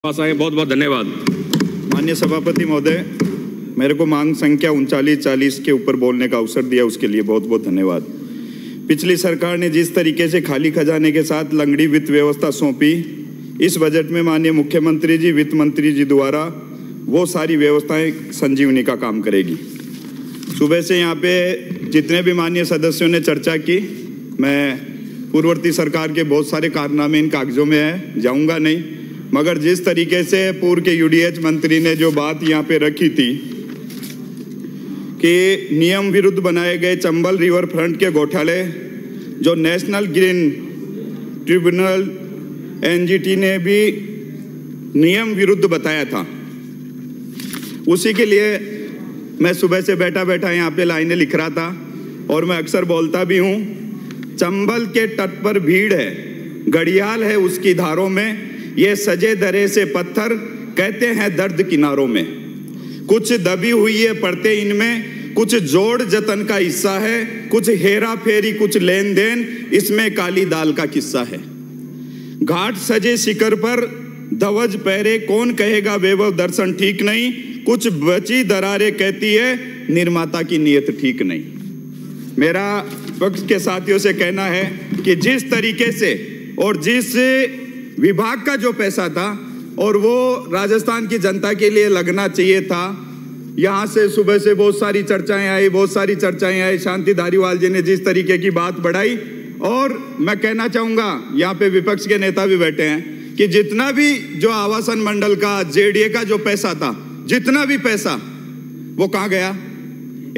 बहुत बहुत धन्यवाद। माननीय सभापति महोदय, मेरे को मांग संख्या 3940 के ऊपर बोलने का अवसर दिया, उसके लिए बहुत बहुत धन्यवाद। पिछली सरकार ने जिस तरीके से खाली खजाने के साथ लंगड़ी वित्त व्यवस्था सौंपी, इस बजट में माननीय मुख्यमंत्री जी, वित्त मंत्री जी द्वारा वो सारी व्यवस्थाएं संजीवनी का काम करेगी। सुबह से यहाँ पे जितने भी माननीय सदस्यों ने चर्चा की, मैं पूर्ववर्ती सरकार के बहुत सारे कारनामे इन कागजों में है, जाऊँगा नहीं, मगर जिस तरीके से पूर्व के यूडीएच मंत्री ने जो बात यहाँ पे रखी थी कि नियम विरुद्ध बनाए गए चंबल रिवर फ्रंट के घोटाले जो नेशनल ग्रीन ट्रिब्यूनल एनजीटी ने भी नियम विरुद्ध बताया था, उसी के लिए मैं सुबह से बैठा बैठा यहाँ पे लाइनें लिख रहा था। और मैं अक्सर बोलता भी हूँ, चंबल के तट पर भीड़ है, घड़ियाल है उसकी धारों में, ये सजे दरे से पत्थर कहते हैं दर्द किनारों में। कुछ दबी हुई है पड़ते इनमें, कुछ जोड़ जतन का हिस्सा है, कुछ हेरा फेरी, कुछ लेन देन, इसमें काली दाल का किस्सा है। घाट सजे शिखर पर धवज पहरे, कौन कहेगा वैभव दर्शन ठीक नहीं, कुछ बची दरारें कहती है निर्माता की नीयत ठीक नहीं। मेरा पक्ष के साथियों से कहना है कि जिस तरीके से और जिस विभाग का जो पैसा था और वो राजस्थान की जनता के लिए लगना चाहिए था, यहाँ से सुबह से बहुत सारी चर्चाएं आई। शांति धारीवाल जी ने जिस तरीके की बात बढ़ाई, और मैं कहना चाहूँगा, यहाँ पे विपक्ष के नेता भी बैठे हैं, कि जितना भी जो आवासन मंडल का जेडीए का जो पैसा था, जितना भी पैसा वो कहाँ गया?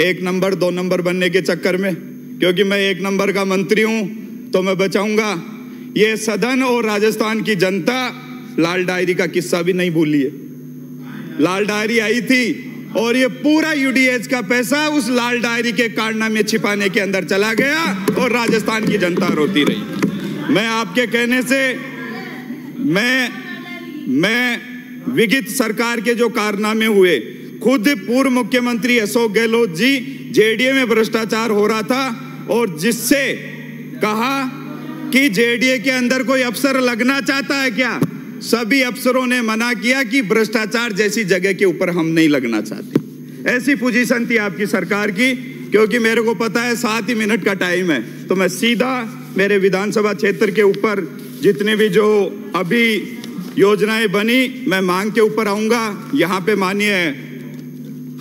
1 नंबर 2 नंबर बनने के चक्कर में, क्योंकि मैं 1 नंबर का मंत्री हूँ तो मैं बचाऊंगा। ये सदन और राजस्थान की जनता लाल डायरी का किस्सा भी नहीं भूली है। लाल डायरी आई थी और ये पूरा यूडीएच का पैसा उस लाल डायरी के कारनामे छिपाने के अंदर चला गया और राजस्थान की जनता रोती रही। मैं आपके कहने से मैं विगत सरकार के जो कारनामे हुए, खुद पूर्व मुख्यमंत्री अशोक गहलोत जी, जेडीए में भ्रष्टाचार हो रहा था और जिससे कहा कि जेडीए के अंदर कोई अफसर लगना चाहता है क्या, सभी अफसरों ने मना किया कि भ्रष्टाचार जैसी जगह के ऊपर हम नहीं लगना चाहते। ऐसी पोजीशन थी आपकी सरकार की। क्योंकि मेरे को पता है 7 ही मिनट का टाइम है, तो मैं सीधा मेरे विधानसभा क्षेत्र के ऊपर जितने भी जो अभी योजनाएं बनी, मैं मांग के ऊपर आऊंगा। यहाँ पे माननीय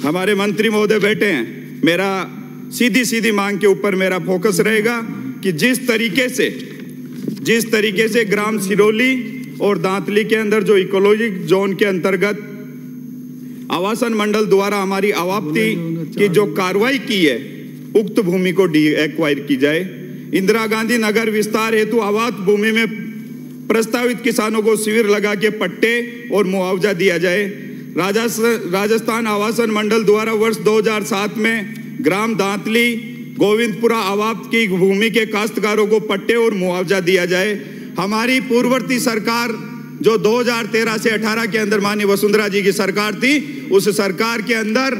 हमारे मंत्री महोदय बैठे हैं, मेरा सीधी मांग के ऊपर मेरा फोकस रहेगा कि जिस तरीके से ग्राम सिरोली और दांतली के अंदर जो इकोलॉजिक जोन के अंतर्गत आवासन मंडल द्वारा हमारी अवाप्ति की जो कार्रवाई की है, उक्त भूमि को एक्वायर की जाए। इंदिरा गांधी नगर विस्तार हेतु आवास भूमि में प्रस्तावित किसानों को शिविर लगा के पट्टे और मुआवजा दिया जाए। राजस्थान आवासन मंडल द्वारा वर्ष 2007 में ग्राम दांतली गोविंदपुरा आवाप्त की भूमि के काश्तकारों को पट्टे और मुआवजा दिया जाए। हमारी पूर्ववर्ती सरकार जो 2013 से 18 के अंदर माननीय वसुंधरा जी की सरकार थी, उस सरकार के अंदर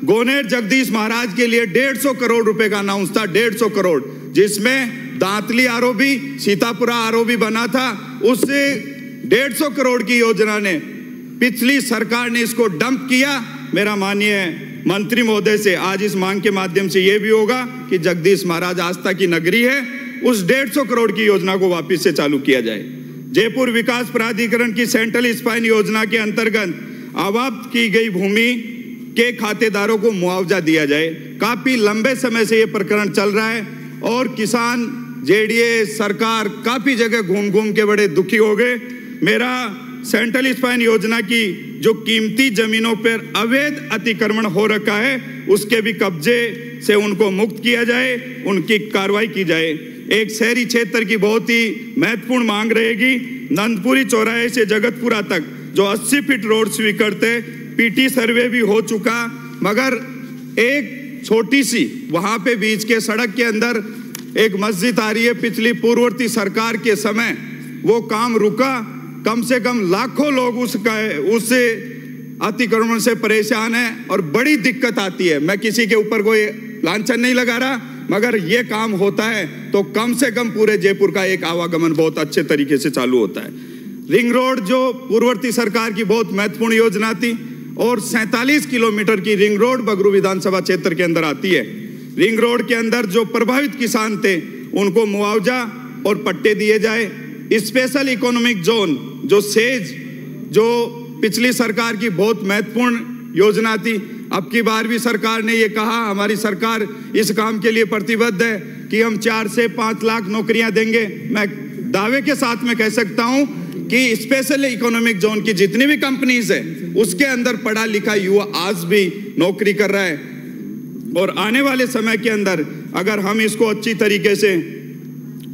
गोनेर जगदीश महाराज के लिए 150 करोड़ रुपए का अनाउंस था, 150 करोड़, जिसमें दांतली आरओबी, सीतापुरा आरओबी बना था। उससे 150 करोड़ की योजना ने पिछली सरकार ने इसको डंप किया। मेरा माननीय मंत्री महोदय से आज इस मांग के माध्यम से यह भी होगा कि जगदीश महाराज आस्था की नगरी है, उस 150 करोड़ की योजना को वापस से चालू किया जाए। जयपुर विकास प्राधिकरण की सेंट्रल स्पाइन योजना के अंतर्गत आवाप्त की गई भूमि के खातेदारों को मुआवजा दिया जाए। काफी लंबे समय से यह प्रकरण चल रहा है और किसान, जेडीए सरकार काफी जगह घूम घूम के बड़े दुखी हो गए। मेरा सेंट्रल स्पाइन योजना की जो कीमती जमीनों पर अवैध अतिक्रमण हो रखा है, उसके भी कब्जे से उनको मुक्त किया जाए, उनकी कार्रवाई की जाए। एक शहरी क्षेत्र की बहुत ही महत्वपूर्ण मांग रहेगी, नंदपुरी चौराहे से जगतपुरा तक जो 80 फीट रोड स्वीकृत है, पीटी सर्वे भी हो चुका, मगर एक छोटी सी वहां पे बीच के सड़क के अंदर एक मस्जिद आ रही है। पिछली पूर्ववर्ती सरकार के समय वो काम रुका, कम से कम लाखों लोग उस अतिक्रमण से परेशान हैं और बड़ी दिक्कत आती है। मैं किसी के ऊपर कोई लांछन नहीं लगा रहा, मगर ये काम होता है तो कम से कम पूरे जयपुर का एक आवागमन बहुत अच्छे तरीके से चालू होता है। रिंग रोड जो पूर्ववर्ती सरकार की बहुत महत्वपूर्ण योजना थी, और 47 किलोमीटर की रिंग रोड बगरू विधानसभा क्षेत्र के अंदर आती है। रिंग रोड के अंदर जो प्रभावित किसान थे उनको मुआवजा और पट्टे दिए जाए। स्पेशल इकोनॉमिक जोन जो सेज, जो पिछली सरकार की बहुत महत्वपूर्ण योजना थी, अब की बार भी सरकार ने ये कहा, हमारी सरकार इस काम के लिए प्रतिबद्ध है कि हम 4 से 5 लाख नौकरियां देंगे। मैं दावे के साथ में कह सकता हूं कि स्पेशल इकोनॉमिक जोन की जितनी भी कंपनीज है उसके अंदर पढ़ा लिखा युवा आज भी नौकरी कर रहा है, और आने वाले समय के अंदर अगर हम इसको अच्छी तरीके से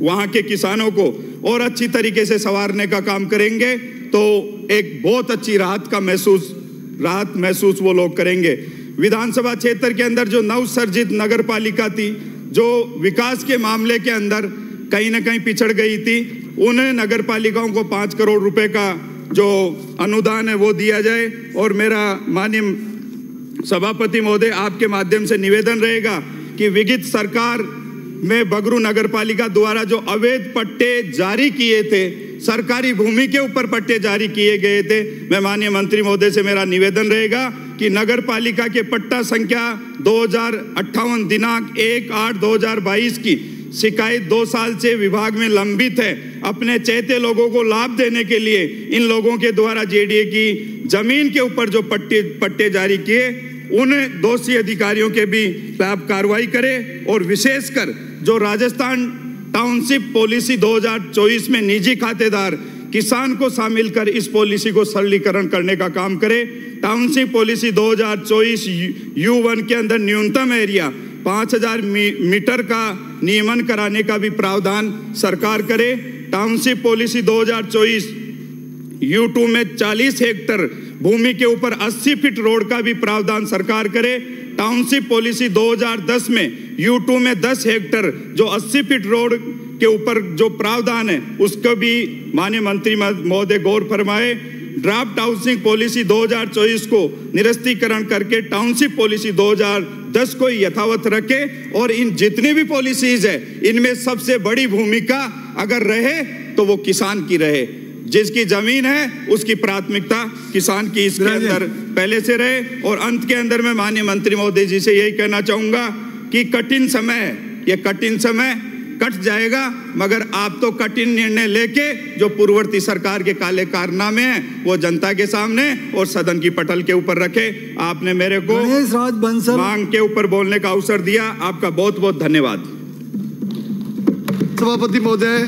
वहां के किसानों को और अच्छी तरीके से संवारने का काम करेंगे तो एक बहुत अच्छी राहत महसूस वो लोग करेंगे। विधानसभा क्षेत्र के अंदर जो नवसर्जित नगर पालिका थी, जो विकास के मामले के अंदर कहीं ना कहीं पिछड़ गई थी, उन नगर पालिकाओं को 5 करोड़ रुपए का जो अनुदान है वो दिया जाए। और मेरा माननीय सभापति महोदय, आपके माध्यम से निवेदन रहेगा कि विगत सरकार में बगरू नगर पालिका द्वारा जो अवैध पट्टे जारी किए थे, सरकारी भूमि के ऊपर पट्टे जारी किए गए थे, मैं माननीय मंत्री महोदय से मेरा निवेदन रहेगा कि नगर पालिका के पट्टा संख्या 2058 दिनांक 1/8/2022 की शिकायत 2 साल से विभाग में लंबित है। अपने चहेते लोगों को लाभ देने के लिए इन लोगों के द्वारा जेडीए की जमीन के ऊपर जो पट्टे जारी किए, उन दोषी अधिकारियों के भी खिलाफ कार्रवाई करे। और विशेषकर जो राजस्थान टाउनशिप पॉलिसी 2024 में निजी खातेदार किसान को शामिल कर इस पॉलिसी को सरलीकरण करने का काम करे। टाउनशिप पॉलिसी 2024 U1 के अंदर न्यूनतम एरिया 5000 मीटर का नियमन कराने का भी प्रावधान सरकार करे। टाउनशिप पॉलिसी 2024 U2 में 40 हेक्टर भूमि के ऊपर 80 फीट रोड का भी प्रावधान सरकार करे। टाउनशिप पॉलिसी 2010 में U2 में 10 हेक्टर जो 80 फीट रोड के ऊपर जो प्रावधान है उसको भी माननीय मंत्री महोदय गौर फरमाए। ड्राफ्ट हाउसिंग पॉलिसी 2024 को निरस्तीकरण करके टाउनशिप पॉलिसी 2010 को यथावत रखे। और इन जितनी भी पॉलिसीज है इनमें सबसे बड़ी भूमिका अगर रहे तो वो किसान की रहे। जिसकी जमीन है उसकी प्राथमिकता किसान की इसके अंदर पहले से रहे। और अंत के अंदर मैं माननीय मंत्री महोदय जी से यही कहना चाहूंगा कि कठिन समय है, ये कठिन समय कट जाएगा, मगर आप तो कठिन निर्णय लेके जो पूर्ववर्ती सरकार के काले कारनामे हैं वो जनता के सामने और सदन की पटल के ऊपर रखे। आपने मेरे को मांग के ऊपर बोलने का अवसर दिया, आपका बहुत बहुत धन्यवाद। सभापति महोदय।